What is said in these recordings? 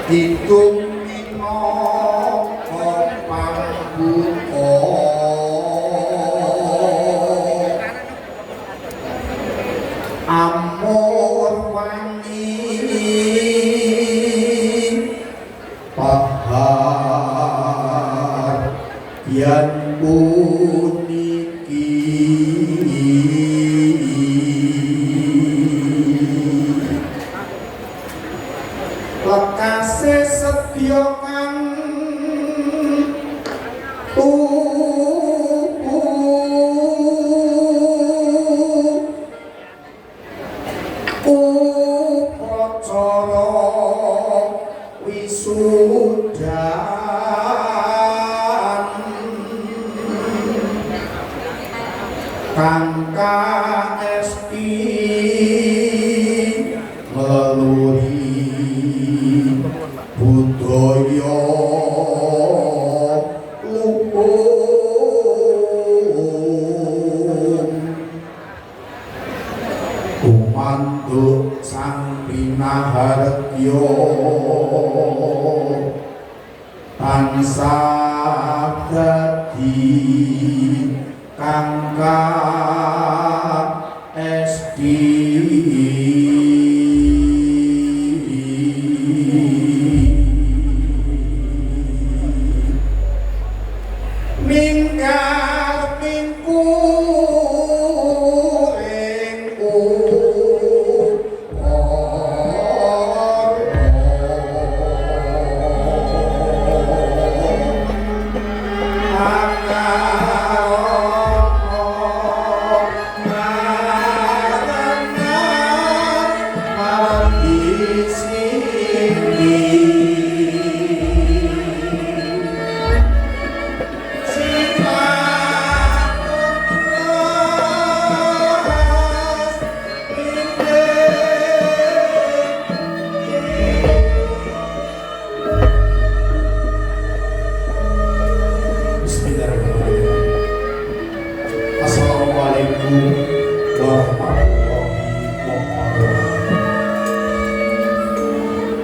Hitung minangka pangbuka amor wangi pahar yen puniki lekase sedya kang upacara wisudan kang kaesti ngeluri budaya kumanduk sang pinahargya tansah dadi kang kaesti mingkar mingku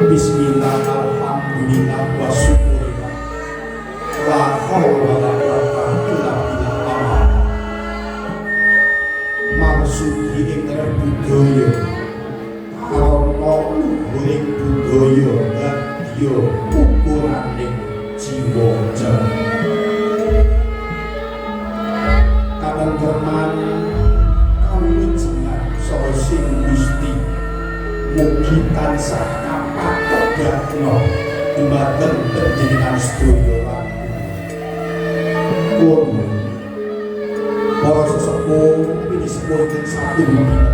Bismillah, alhamdulillah, wa syukurillah la haula wa la quwwata illa billah. Maksud ing budaya karana luhuring budaya dadi ukuraning jiwa jagat katentreman kawijinan saha sing Gusti mugi tansah kapatno dumateng panjenengan sedaya lan pun para sesepuh pinisepuh ing satunggal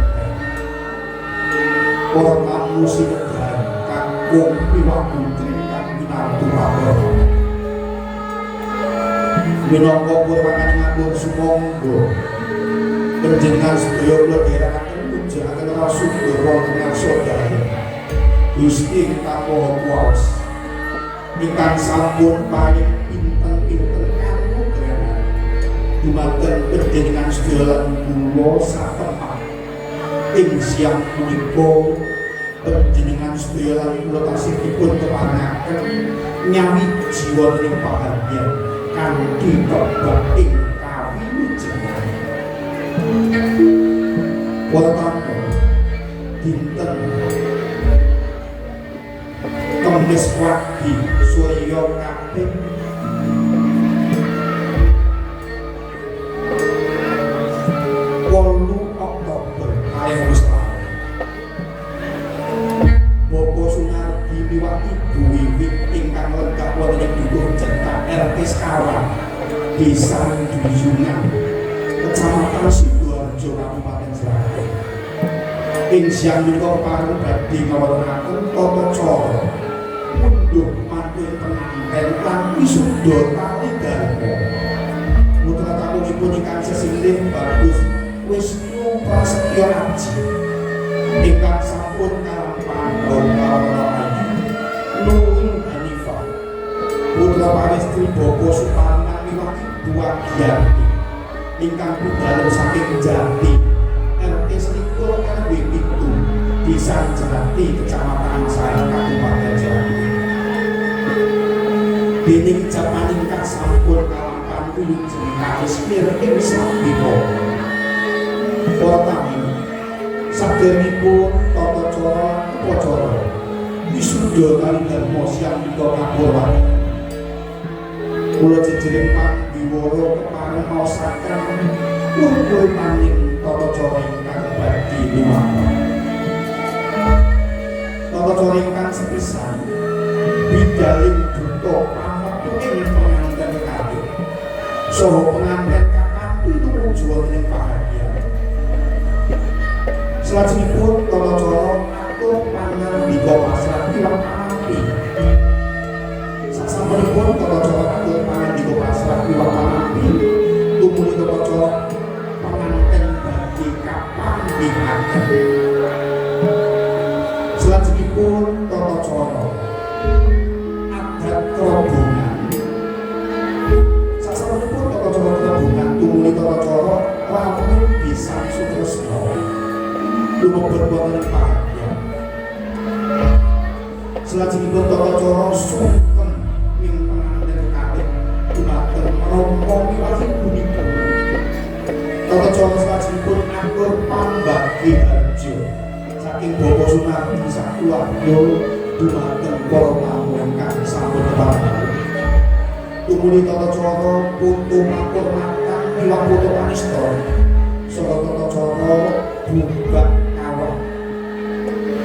para tamu sinedhar kakung piwak putri kang pinantu prabawa minangka purwaning ngatur sumangga panjenengan sedaya kula dherekaken mujahaken Rasulullah wonten ngarsa daya Gusti ingkang Maha Kuwasa ingkang sampun paring pinten-pinten kanugrahan dumateng panjenengan sedaya lan kula satemah ing siang punika panjenengan sedaya lan kula tasih dipun keparengaken nyawiji wonten ing pahargyan kanthi kebak ing kawilujengan wonten dinten Kemis Wage Surya kaping 8 Oktober kalih Gusti Bapak Sunardi miwah Ibu Wiwit ingkang lenggah wonten ing Dukuh Cetak RT Sekawan Desa Duyungan Kecamatan Sidoarjo Kabupaten Sragen ing siang menika pareng badhe ngawontenaken tata cara munduh mantul penganten lan wisuda tali dharma putra tamunipun ingkang sesilih bagus Wisnu Prasetyo Aji ingkang sampun kalampahan Bapak Ayu Nurul Hanifah putra pastri Bapak Suparna miwah Ibu Agiyanti ingkang budal saking Jati RT 21 RW 7 Desa Jati Kecamatan Sarang Kabupaten Sragen dening jaman ingkang sampun kalampahan wilujeng kalis mir ing sabdika. Para tamu, sadèrèngipun tata cara upacara wisuda kali dharma siang menika kapurwan. Kula jejering pangbiwara kepareng maosaken luhur maning tata cara ingkang badhe lumampah. Tata cara ingkang sepisan bidhaling duta pametuing penganten kalih saha penganten kakang tumuju wonten bahagia. Salajengipun tata cara atur pangandika pasrah ilang panampi. Sasampunipun tata cara atur pangandika pasrah ilang panampi tumuli tata cara penganten badhe kapanggihaken. Salajengipun tata cara adat kerobongan. Sasampunipun tata cara kerobongan tumuli tata cara rampung bisa sutresna lumebet wonten bahagia. Salajengipun tata cara sungkem ing penganten kalih dumateng rompong wiwit punika. Tata cara salajengipun atur pambagi harja saking Bapak Sunarti sakeluarga dumateng para tamu ingkang sampun kepareng. Tumuli tata cara putu matur matang ilang putu panista saha tata cara bumbak kawah.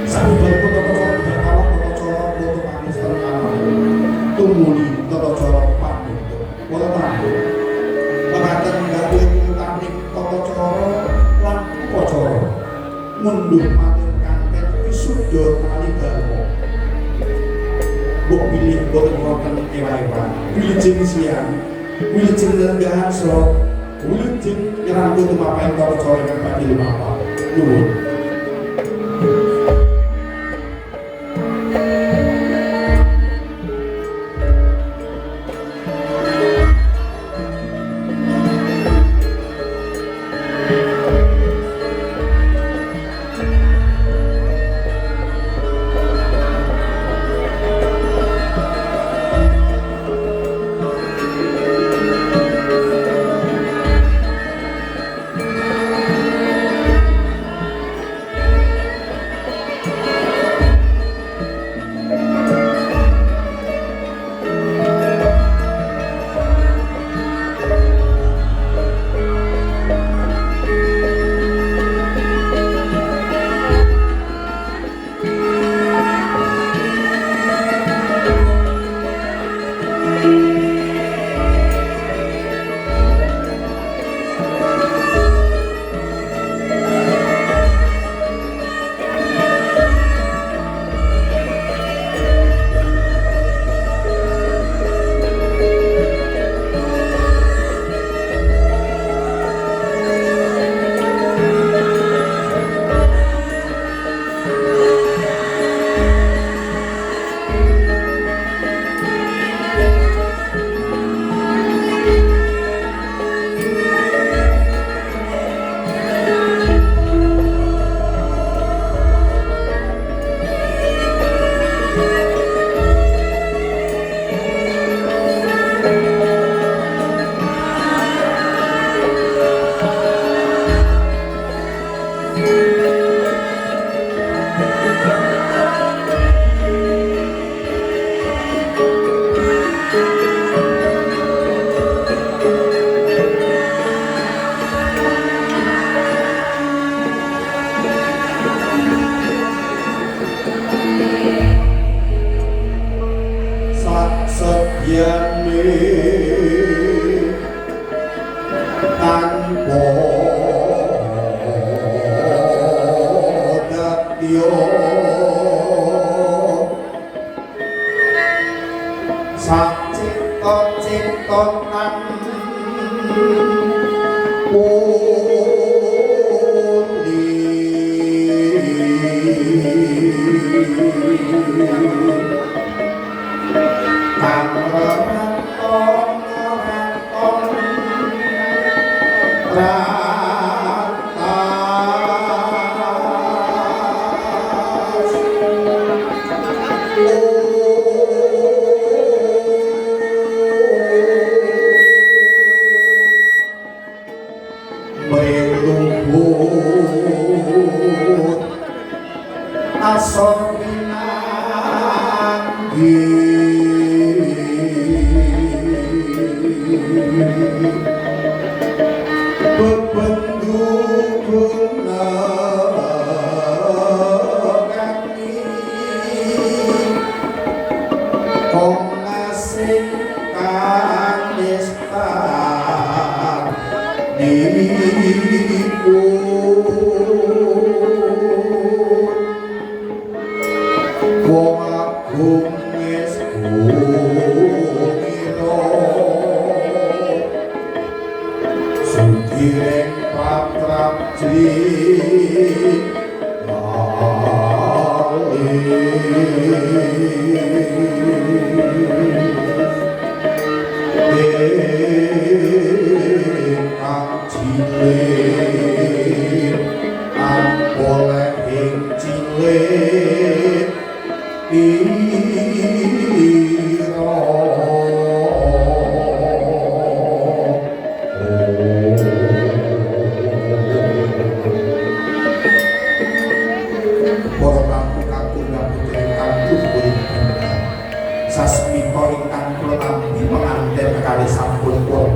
Sabibaripun tata cara bumbak kawah tata cara putu panista kawah. Tumuli tata cara panutup. Para tamu, penganten nggih utaning tata cara lan upacara mundur matur kanthi wisuda kali dharma. Mbok pilih boten wonten ewa-ewa. Wilujeng siang, wilujeng lenggahan slok, wilujeng nyerangku tumapaing tata cara ingkang badhe lumampah. Nuwun. Sasmita ingkang kula tampi penganten kalih sampun pun